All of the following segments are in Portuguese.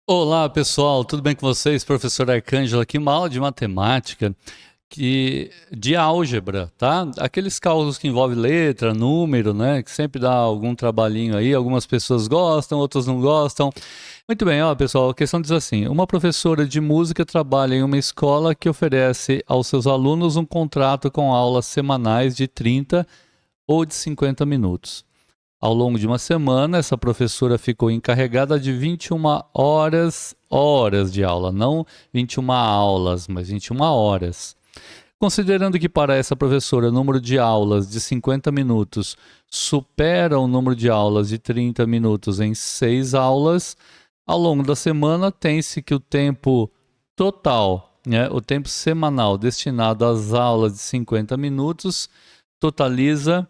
Olá pessoal, tudo bem com vocês? Professor Arcângelo aqui, uma aula de matemática de álgebra, tá? Aqueles cálculos que envolvem letra, número, né? Que sempre dá algum trabalhinho aí, algumas pessoas gostam, outras não gostam. Muito bem, ó pessoal, a questão diz assim: uma professora de música trabalha em uma escola que oferece aos seus alunos um contrato com aulas semanais de 30 ou de 50 minutos. Ao longo de uma semana, essa professora ficou encarregada de 21 horas de aula, não 21 aulas, mas 21 horas. Considerando que para essa professora o número de aulas de 50 minutos supera o número de aulas de 30 minutos em 6 aulas, ao longo da semana tem-se que o tempo total, né, o tempo semanal destinado às aulas de 50 minutos totaliza.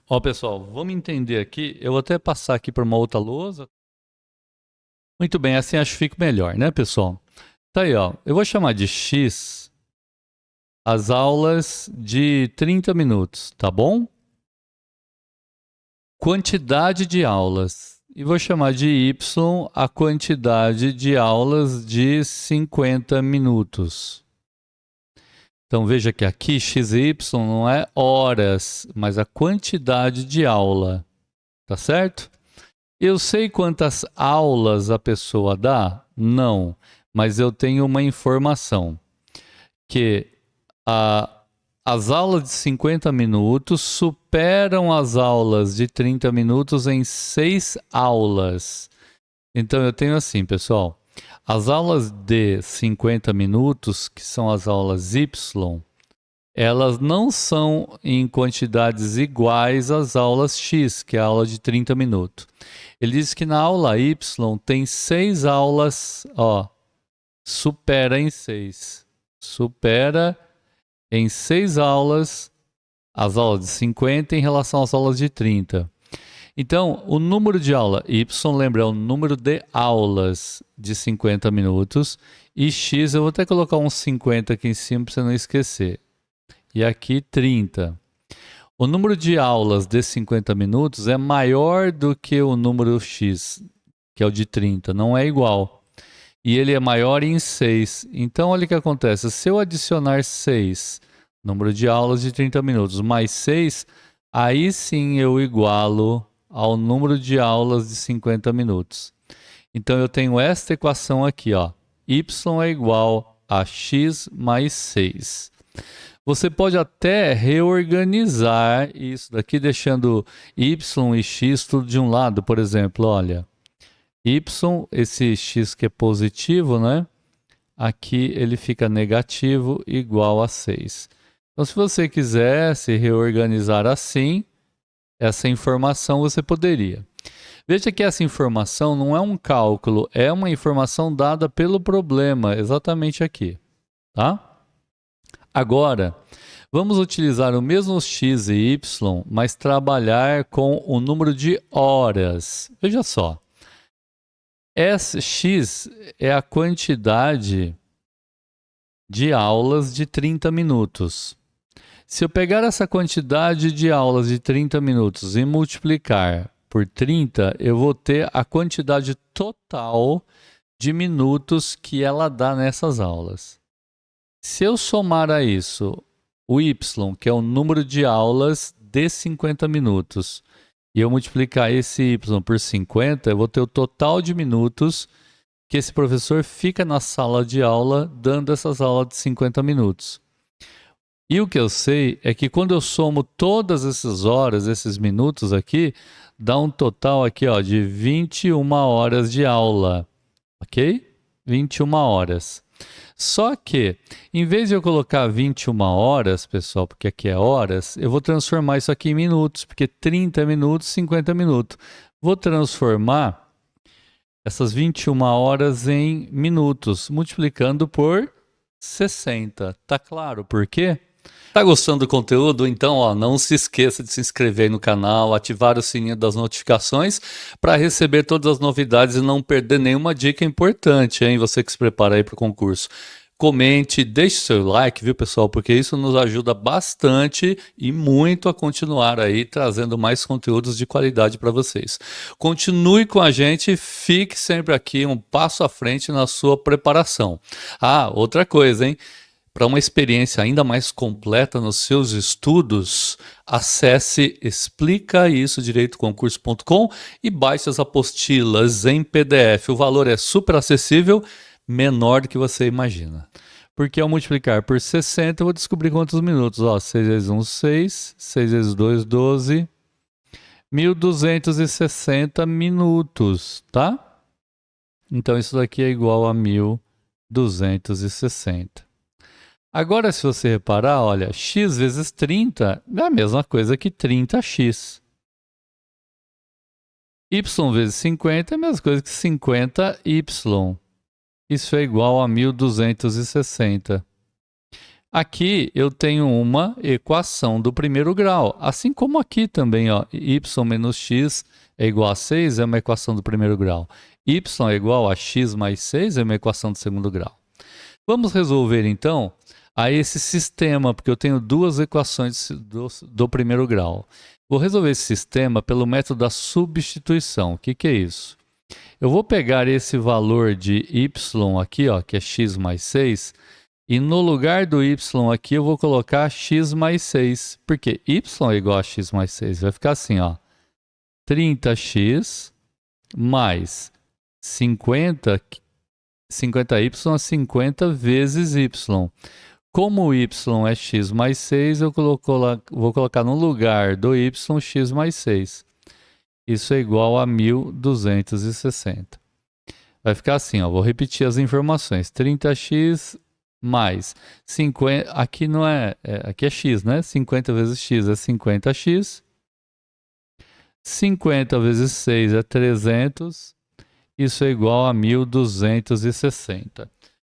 Ó, pessoal, vamos entender aqui. Eu vou até passar aqui para uma outra lousa. Muito bem, assim acho que fica melhor, né, pessoal? Tá aí, ó. Eu vou chamar de X as aulas de 30 minutos, tá bom? Quantidade de aulas. E vou chamar de Y a quantidade de aulas de 50 minutos. Então veja que aqui X e Y não é horas, mas a quantidade de aula, tá certo? Eu sei quantas aulas a pessoa dá? Não, mas eu tenho uma informação que a, as aulas de 50 minutos superam as aulas de 30 minutos em 6 aulas. Então eu tenho assim, pessoal, as aulas de 50 minutos, que são as aulas Y, elas não são em quantidades iguais às aulas X, que é a aula de 30 minutos. Ele diz que na aula Y tem 6 aulas, ó, supera em 6. Supera em 6 aulas as aulas de 50 em relação às aulas de 30. Então, o número de aula Y, lembra, é o número de aulas de 50 minutos. E X, eu vou até colocar uns 50 aqui em cima para você não esquecer. E aqui 30. O número de aulas de 50 minutos é maior do que o número X, que é o de 30, não é igual. E ele é maior em 6. Então, olha o que acontece. Se eu adicionar 6, número de aulas de 30 minutos, mais 6, aí sim eu igualo ao número de aulas de 50 minutos. Então, eu tenho esta equação aqui, ó. Y é igual a x mais 6. Você pode até reorganizar isso daqui, deixando y e x tudo de um lado, por exemplo, olha. Y, esse x que é positivo, né? Aqui ele fica negativo, igual a 6. Então, se você quiser se reorganizar assim, essa informação você poderia. Veja que essa informação não é um cálculo, é uma informação dada pelo problema, exatamente aqui, tá? Agora, vamos utilizar o mesmo x e y, mas trabalhar com o número de horas. Veja só. X é a quantidade de aulas de 30 minutos. Se eu pegar essa quantidade de aulas de 30 minutos e multiplicar por 30, eu vou ter a quantidade total de minutos que ela dá nessas aulas. Se eu somar a isso o y, que é o número de aulas de 50 minutos, e eu multiplicar esse y por 50, eu vou ter o total de minutos que esse professor fica na sala de aula dando essas aulas de 50 minutos. E o que eu sei é que quando eu somo todas essas horas, esses minutos aqui, dá um total aqui, ó, de 21 horas de aula, ok? 21 horas. Só que, em vez de eu colocar 21 horas, pessoal, porque aqui é horas, eu vou transformar isso aqui em minutos, porque 30 minutos, 50 minutos. Vou transformar essas 21 horas em minutos, multiplicando por 60. Tá claro por quê? Tá gostando do conteúdo? Então, ó, não se esqueça de se inscrever no canal, ativar o sininho das notificações para receber todas as novidades e não perder nenhuma dica importante, hein? Você que se prepara aí para o concurso. Comente, deixe seu like, viu, pessoal? Porque isso nos ajuda bastante e muito a continuar aí trazendo mais conteúdos de qualidade para vocês. Continue com a gente, fique sempre aqui um passo à frente na sua preparação. Ah, outra coisa, hein? Para uma experiência ainda mais completa nos seus estudos, acesse explicaisodireitoconcurso.com e baixe as apostilas em PDF. O valor é super acessível, menor do que você imagina. Porque ao multiplicar por 60, eu vou descobrir quantos minutos. Ó, 6 vezes 1, 6. 6 vezes 2, 12. 1.260 minutos, tá? Então isso daqui é igual a 1.260. Agora, se você reparar, olha, x vezes 30 é a mesma coisa que 30x. Y vezes 50 é a mesma coisa que 50y. Isso é igual a 1.260. Aqui eu tenho uma equação do primeiro grau, assim como aqui também, ó, y menos x é igual a 6, é uma equação do primeiro grau. Y é igual a x mais 6, é uma equação do segundo grau. Vamos resolver, então, a esse sistema, porque eu tenho duas equações do primeiro grau. Vou resolver esse sistema pelo método da substituição. O que é isso? Eu vou pegar esse valor de y aqui, ó, que é x mais 6, e no lugar do y aqui eu vou colocar x mais 6, porque y é igual a x mais 6. Vai ficar assim, ó, 30x mais 50y é 50 vezes y. Como o y é x mais 6, eu vou colocar no lugar do y x mais 6. Isso é igual a 1.260. Vai ficar assim, ó, vou repetir as informações. 30x mais 50... Aqui não aqui é x, né? 50 vezes x é 50x. 50 vezes 6 é 300. Isso é igual a 1.260.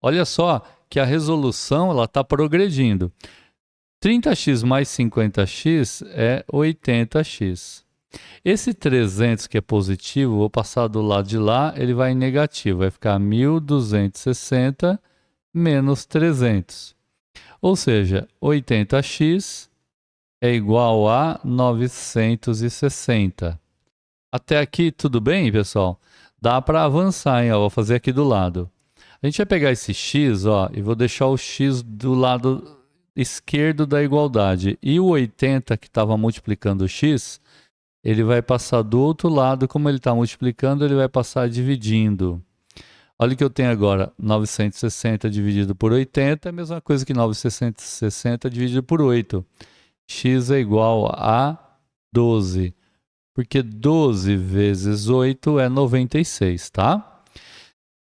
Olha só que a resolução está progredindo. 30x mais 50x é 80x. Esse 300 que é positivo, vou passar do lado de lá, ele vai em negativo. Vai ficar 1.260 menos 300. Ou seja, 80x é igual a 960. Até aqui tudo bem, pessoal? Dá para avançar, hein? Ó, vou fazer aqui do lado. A gente vai pegar esse x, ó, e vou deixar o x do lado esquerdo da igualdade. E o 80 que estava multiplicando o x, ele vai passar do outro lado. Como ele está multiplicando, ele vai passar dividindo. Olha o que eu tenho agora. 960 dividido por 80 é a mesma coisa que 960 dividido por 8. X é igual a 12. Porque 12 vezes 8 é 96, tá?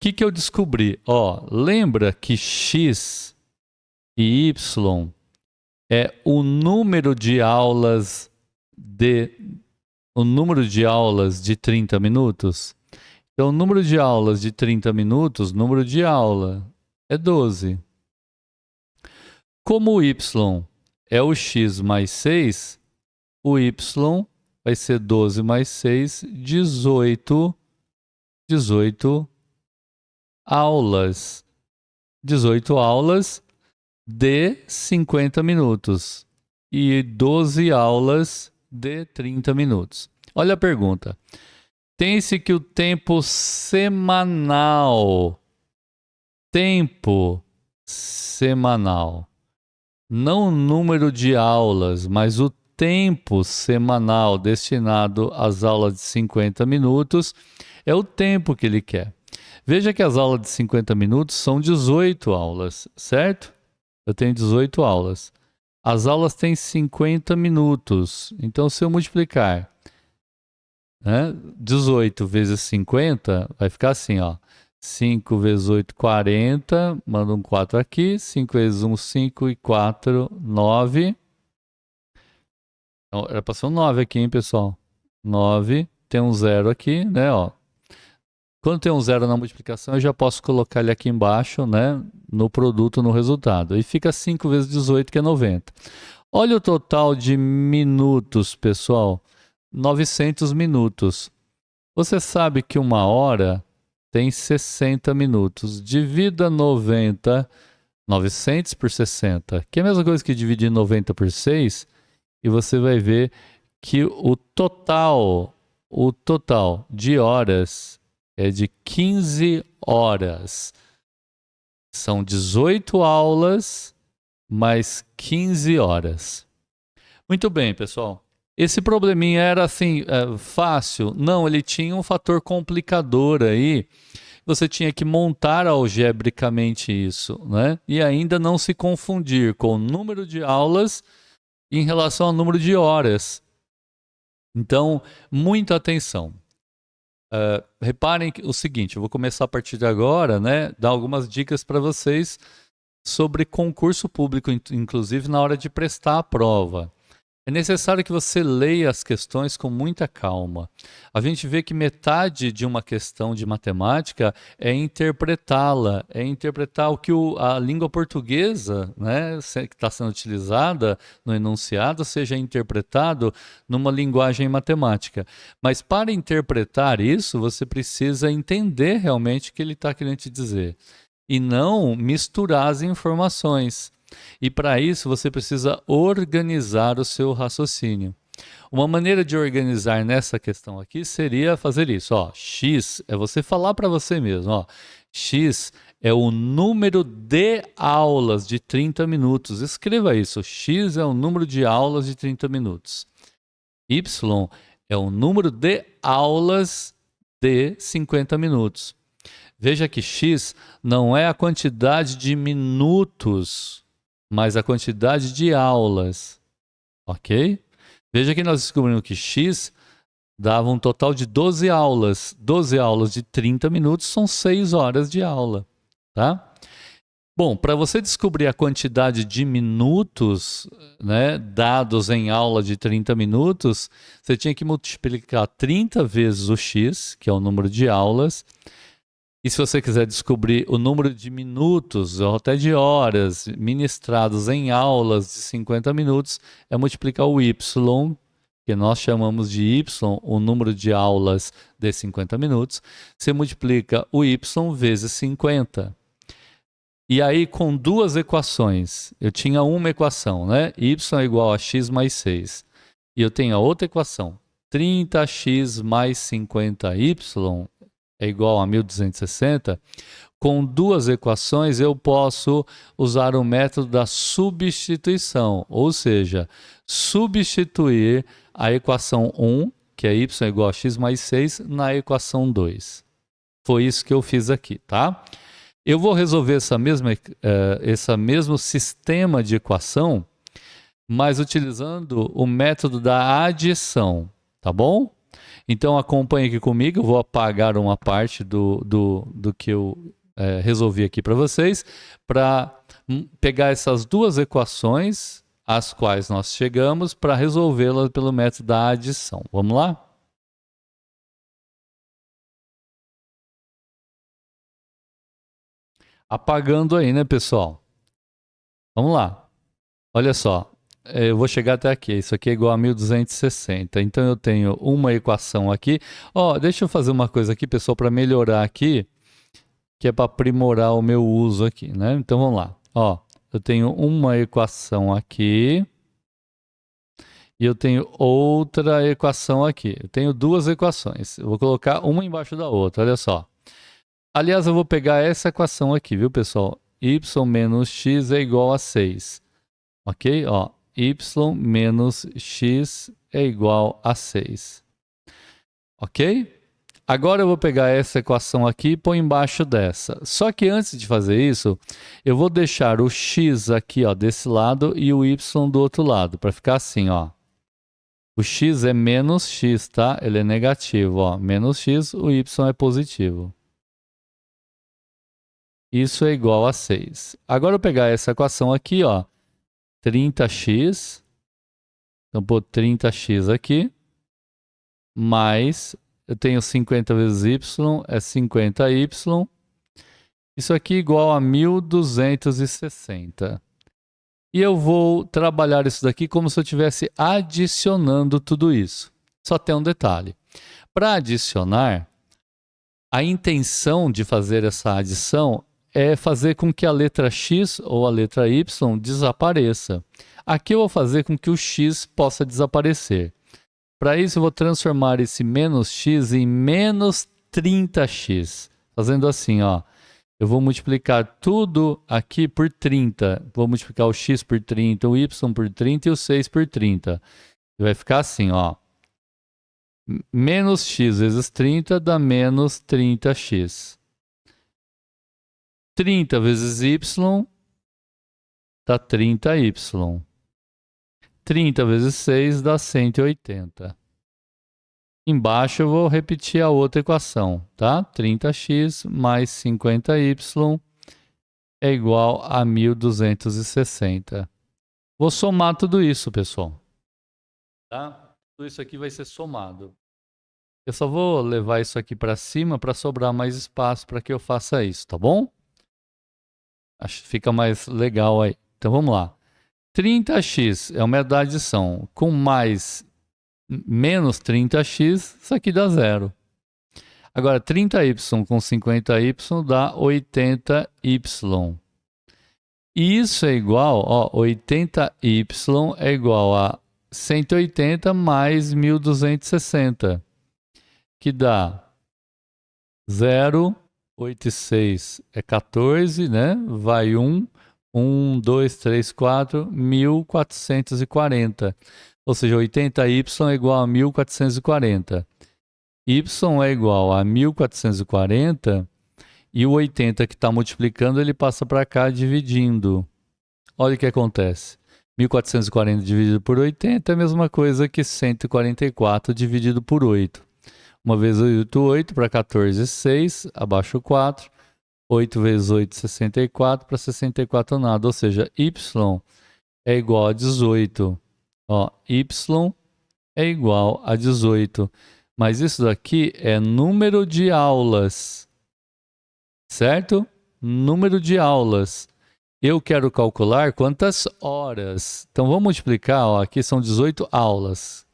O que eu descobri? Ó, lembra que x e y é o número de aulas de 30 minutos? Então, o número de aulas de 30 minutos, número de aula, é 12. Como o y é o x mais 6, o y vai ser 12 mais 6, 18 aulas. 18 aulas de 50 minutos e 12 aulas de 30 minutos. Olha a pergunta. Tem-se que o tempo semanal, não o número de aulas, mas o tempo semanal destinado às aulas de 50 minutos é o tempo que ele quer. Veja que as aulas de 50 minutos são 18 aulas, certo? Eu tenho 18 aulas. As aulas têm 50 minutos. Então, se eu multiplicar 18 vezes 50, vai ficar assim, ó. 5 vezes 8, 40. Manda um 4 aqui. 5 vezes 1, 5 e 4, 9. Então, era para ser um 9 aqui, hein, pessoal? 9. Tem um 0 aqui, né, ó. Quando tem um 0 na multiplicação, eu já posso colocar ele aqui embaixo, né, no produto, no resultado. E fica 5 vezes 18, que é 90. Olha o total de minutos, pessoal. 900 minutos. Você sabe que uma hora tem 60 minutos. Divida 90 900 por 60, que é a mesma coisa que dividir 90 por 6, e você vai ver que o total de horas é de 15 horas. São 18 aulas mais 15 horas. Muito bem, pessoal. Esse probleminha era assim, fácil? Não, ele tinha um fator complicador aí. Você tinha que montar algebricamente isso, né? E ainda não se confundir com o número de aulas em relação ao número de horas. Então, muita atenção. Reparem o seguinte, eu vou começar a partir de agora, né? Dar algumas dicas para vocês sobre concurso público, inclusive na hora de prestar a prova. É necessário que você leia as questões com muita calma. A gente vê que metade de uma questão de matemática é interpretá-la, é interpretar o que a língua portuguesa, né, que está sendo utilizada no enunciado, seja interpretado numa linguagem matemática. Mas para interpretar isso, você precisa entender realmente o que ele está querendo te dizer e não misturar as informações. E para isso você precisa organizar o seu raciocínio. Uma maneira de organizar nessa questão aqui seria fazer isso. Ó, X é você falar para você mesmo. Ó, X é o número de aulas de 30 minutos. Escreva isso. X é o número de aulas de 30 minutos. Y é o número de aulas de 50 minutos. Veja que X não é a quantidade de minutos, mas a quantidade de aulas, ok? Veja que nós descobrimos que X dava um total de 12 aulas. 12 aulas de 30 minutos são 6 horas de aula, tá? Bom, para você descobrir a quantidade de minutos, né, dados em aula de 30 minutos, você tinha que multiplicar 30 vezes o X, que é o número de aulas. E se você quiser descobrir o número de minutos ou até de horas ministrados em aulas de 50 minutos, é multiplicar o Y, que nós chamamos de Y, o número de aulas de 50 minutos. Você multiplica o Y vezes 50. E aí, com duas equações, eu tinha uma equação, né? Y é igual a x mais 6. E eu tenho a outra equação, 30x mais 50y é igual a 1260, com duas equações eu posso usar o método da substituição, ou seja, substituir a equação 1, que é y igual a x mais 6, na equação 2. Foi isso que eu fiz aqui, tá? Eu vou resolver esse mesmo sistema de equação, mas utilizando o método da adição, tá bom? Então acompanhe aqui comigo, eu vou apagar uma parte do que eu resolvi aqui para vocês, para pegar essas duas equações, às quais nós chegamos, para resolvê-las pelo método da adição. Vamos lá? Apagando aí, né, pessoal? Vamos lá. Olha só. Eu vou chegar até aqui. Isso aqui é igual a 1260. Então eu tenho uma equação aqui. Ó, deixa eu fazer uma coisa aqui, pessoal, para melhorar aqui, que é para aprimorar o meu uso aqui, né? Então vamos lá. Ó, eu tenho uma equação aqui e eu tenho outra equação aqui. Eu tenho duas equações. Eu vou colocar uma embaixo da outra, olha só. Aliás, eu vou pegar essa equação aqui, viu, pessoal? Y menos x é igual a 6. Ok? Ó, y menos x é igual a 6. Ok? Agora eu vou pegar essa equação aqui e pôr embaixo dessa. Só que antes de fazer isso, eu vou deixar o x aqui, ó, desse lado e o y do outro lado, para ficar assim, ó. O x é menos x, tá? Ele é negativo, ó. Menos x, o y é positivo. Isso é igual a 6. Agora eu vou pegar essa equação aqui, ó. 30x, então pôr 30x aqui, mais, eu tenho 50 vezes y, é 50y, isso aqui é igual a 1260. E eu vou trabalhar isso daqui como se eu estivesse adicionando tudo isso. Só tem um detalhe. Para adicionar, a intenção de fazer essa adição é fazer com que a letra X ou a letra Y desapareça. Aqui eu vou fazer com que o X possa desaparecer. Para isso, eu vou transformar esse menos X em menos 30x. Fazendo assim, ó. Eu vou multiplicar tudo aqui por 30. Vou multiplicar o X por 30, o Y por 30 e o 6 por 30. E vai ficar assim, ó. Menos X vezes 30 dá menos 30x. 30 vezes Y dá 30y. 30 vezes 6 dá 180. Embaixo eu vou repetir a outra equação, tá? 30x mais 50y é igual a 1260. Vou somar tudo isso, pessoal. Tá? Tudo isso aqui vai ser somado. Eu só vou levar isso aqui para cima para sobrar mais espaço para que eu faça isso, tá bom? Acho que fica mais legal aí. Então vamos lá. 30x é uma adição com mais menos 30x, isso aqui dá zero. Agora, 30y com 50y dá 80y. E isso é igual, ó, 80y é igual a 180 mais 1260, que dá 0, 8 e 6 é 14, né? Vai 1, 1, 2, 3, 4, 1440. Ou seja, 80y é igual a 1440. Y é igual a 1440 e o 80 que está multiplicando, ele passa para cá dividindo. Olha o que acontece. 1440 dividido por 80 é a mesma coisa que 144 dividido por 8. Uma vez 8, 8 para 14, 6, abaixo 4. 8 vezes 8, 64, para 64 nada. Ou seja, y é igual a 18. Ó, y é igual a 18. Mas isso daqui é número de aulas. Certo? Número de aulas. Eu quero calcular quantas horas. Então vamos multiplicar, ó, aqui são 18 aulas.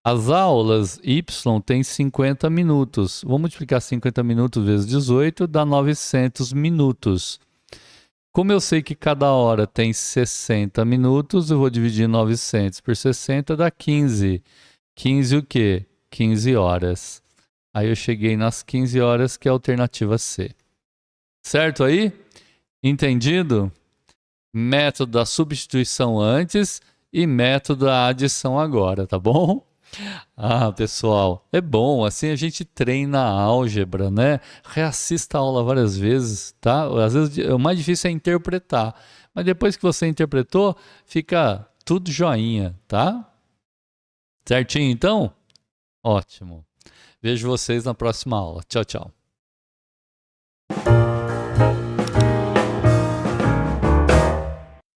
As aulas y tem 50 minutos. Vamos multiplicar 50 minutos vezes 18, dá 900 minutos. Como eu sei que cada hora tem 60 minutos, eu vou dividir 900 por 60, dá 15. 15 o quê? 15 horas. Aí eu cheguei nas 15 horas, que é a alternativa C. Certo aí? Entendido? Método da substituição antes e método da adição agora, tá bom? Ah, pessoal, é bom, assim a gente treina a álgebra, né? Reassista a aula várias vezes, tá? Às vezes o mais difícil é interpretar, mas depois que você interpretou, fica tudo joinha, tá? Certinho então? Ótimo. Vejo vocês na próxima aula. Tchau, tchau.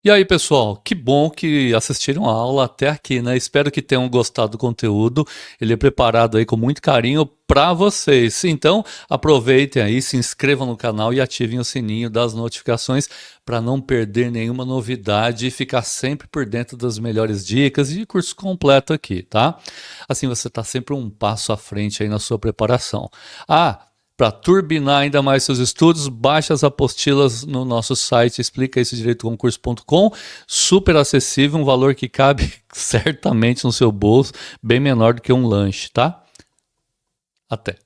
E aí, pessoal, que bom que assistiram a aula até aqui, né? Espero que tenham gostado do conteúdo. Ele é preparado aí com muito carinho para vocês. Então, aproveitem aí, se inscrevam no canal e ativem o sininho das notificações para não perder nenhuma novidade e ficar sempre por dentro das melhores dicas e curso completo aqui, tá? Assim você está sempre um passo à frente aí na sua preparação. Para turbinar ainda mais seus estudos, baixe as apostilas no nosso site, explica isso direitoconcurso.com, super acessível, um valor que cabe certamente no seu bolso, bem menor do que um lanche, tá? Até!